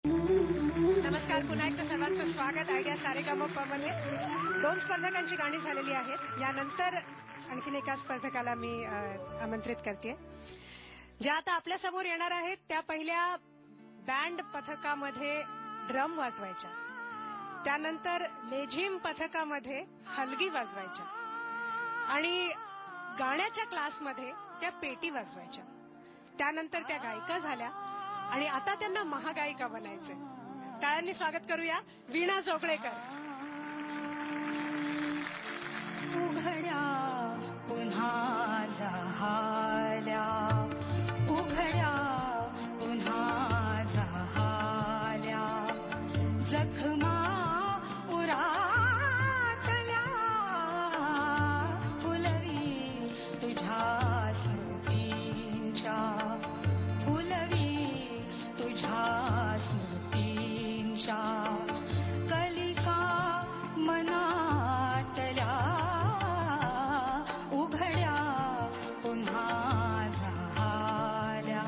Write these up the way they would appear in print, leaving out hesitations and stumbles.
नमस्कार, पुन्हा एकदा सर्वांचं स्वागत. आयडिया सारेगामामध्ये 2 स्पर्धकांची गाणी झालेली आहेत. यानंतर आणखीन एका स्पर्धकाला मी आमंत्रित करते. ज्या आता आपल्या समोर येणार आहेत त्या पहिल्या बँड पथकामध्ये ड्रम वाजवायच्या, त्यानंतर लेझिम पथकामध्ये हलगी वाजवायच्या आणि गाण्याच्या क्लासमध्ये त्या पेटी वाजवायच्या. त्यानंतर त्या गायिका झाल्या आणि आता त्यांना महागायिका बनायचंय. टाळ्यांनी स्वागत करूया वीणा जोगळेकर. उघड्या पुन्हा झाल्या, उघड्या पुन्हा झाल्या, जखमा उरातल्या, फुलवी तुझ्या स्मृतींच्या, फुलवी तुझ्या स्मृतींच्या, कलिका मनातल्या, उघड्या पुन्हा झाल्या.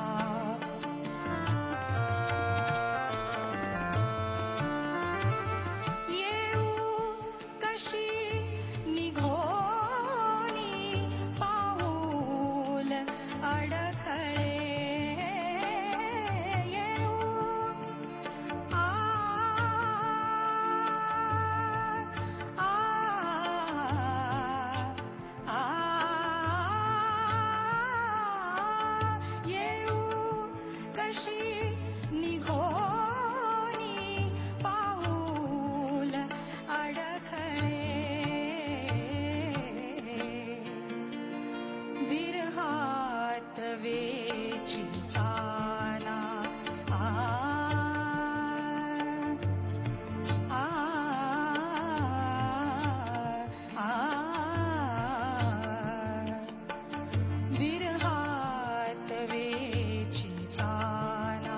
येऊ कशी निघोनी पाऊल अडखळे, वेची चाना, विरहात वेची चाना,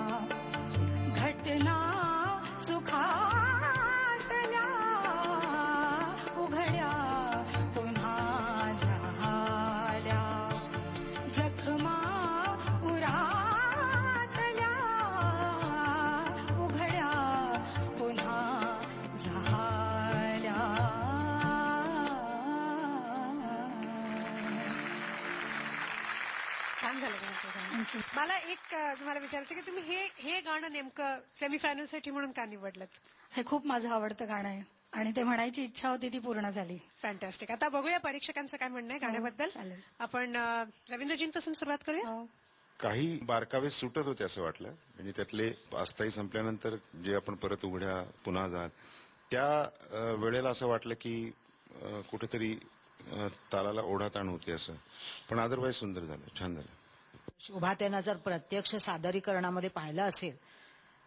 घटना सुखातल्या, उघड्या पुन्हा झाल्या, जखमा उरातल्या, उघड्या पुन्हा झाल्या. छान झालं गाणं. मला एक तुम्हाला विचारायचं की तुम्ही हे गाणं नेमकं सेमीफायनल साठी म्हणून का निवडलं? हे खूप माझं आवडतं गाणं आहे आणि ते म्हणायची इच्छा होती ती पूर्ण झाली. फॅन्टॅस्टिक. आता बघूया परीक्षकांचं काय म्हणणं आहे गाण्याबद्दल. चालेल. आपण रवींद्रजींपासून सुरुवात करूया. काही बारकावे सुटत होते असं वाटलं, म्हणजे त्यातले अस्थायी संपल्यानंतर जे आपण परत उघड्या पुन्हा जात त्या वेळेला असं वाटलं की कुठेतरी तालाला ओढाताण होते असं, पण अदरवाईज सुंदर झालं, छान झालं. शोभाताईंना जर प्रत्यक्ष सादरीकरणामध्ये पाहिलं असेल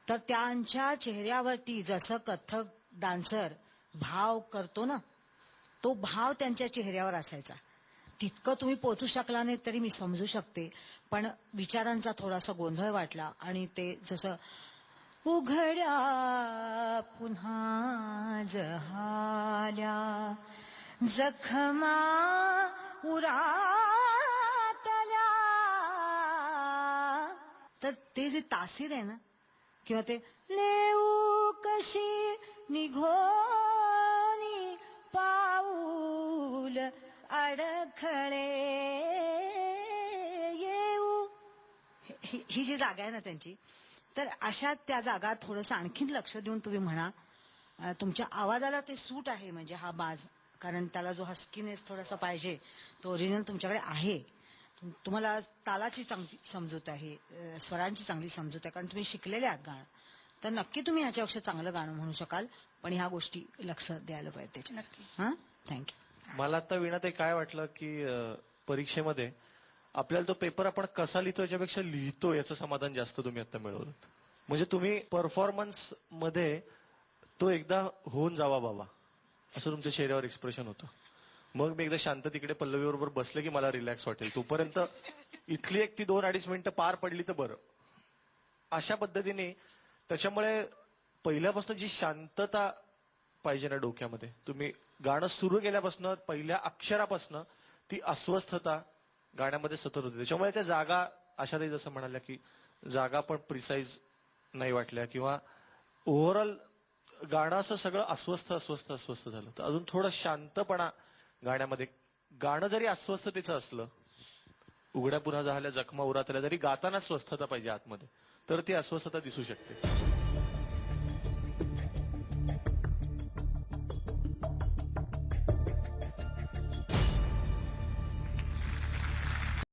तर त्यांच्या चेहऱ्यावरती जसं कथक डान्सर भाव करतो ना, तो भाव त्यांच्या चेहऱ्यावर असायचा. तितकं तुम्ही पोचू शकला नाही तरी मी समजू शकते, पण विचारांचा थोडासा गोंधळ वाटला आणि ते जसं उघड्या पुन्हा झाल्या, जखमा उरातल्या, तर ते जे तासीर आहे ना, किंवा ते लेऊ कशी निघोनी पाऊल अडखळे, येऊ ही जी जागा आहे ना त्यांची, तर अशा त्या जागा थोडंसं आणखीन लक्ष देऊन तुम्ही म्हणा. तुमच्या आवाजाला ते सूट आहे, म्हणजे हा बाज, कारण त्याला जो हस्कीनेस थोडासा पाहिजे तो ओरिजिनल तुमच्याकडे आहे. तुम्हाला तालाची चांगली समजूत आहे, स्वरांची चांगली समजूत आहे, कारण तुम्ही शिकलेले आहात गाणं, तर नक्की तुम्ही ह्याच्यापेक्षा चांगलं गाणं म्हणू शकाल. पण ह्या गोष्टी लक्ष द्यायला पाहिजे त्याच्या. नक्की. हां, थँक्यू. मला आता वीणा ते काय वाटलं की परीक्षेमध्ये आपल्याला तो पेपर आपण कसा लिहितो याच्यापेक्षा लिहितो याचं समाधान जास्त तुम्ही आता मिळवलं. म्हणजे तुम्ही परफॉर्मन्स मध्ये तो एकदा होऊन जावा बाबा असं तुमच्या चेहऱ्यावर एक्सप्रेशन होतं. मग मी एकदा शांत तिकडे पल्लवीबरोबर बसले की मला रिलॅक्स वाटेल. तोपर्यंत इथली एक ती 2-2.5 मिनिटं पार पडली तर बरं. अशा पद्धतीने त्याच्यामुळे पहिल्यापासून जी शांतता पाहिजे ना डोक्यामध्ये, तुम्ही गाणं सुरू केल्यापासून पहिल्या अक्षरापासून ती अस्वस्थता गाण्यामध्ये सतत होते. त्याच्यामुळे त्या जागा आशाताई जसं म्हणाल्या की जागा पण प्रिसाईज नाही वाटल्या किंवा ओव्हरऑल गाणं असं सगळं अस्वस्थ अस्वस्थ अस्वस्थ झालं. तर अजून थोडं शांतपणा गाण्यामध्ये, गाणं जरी अस्वस्थतेचं असलं, उघड्या पुन्हा झाल्या जखमा उरातल्या, जरी गाताना स्वस्थता पाहिजे आतमध्ये, तर ती अस्वस्थता दिसू शकते.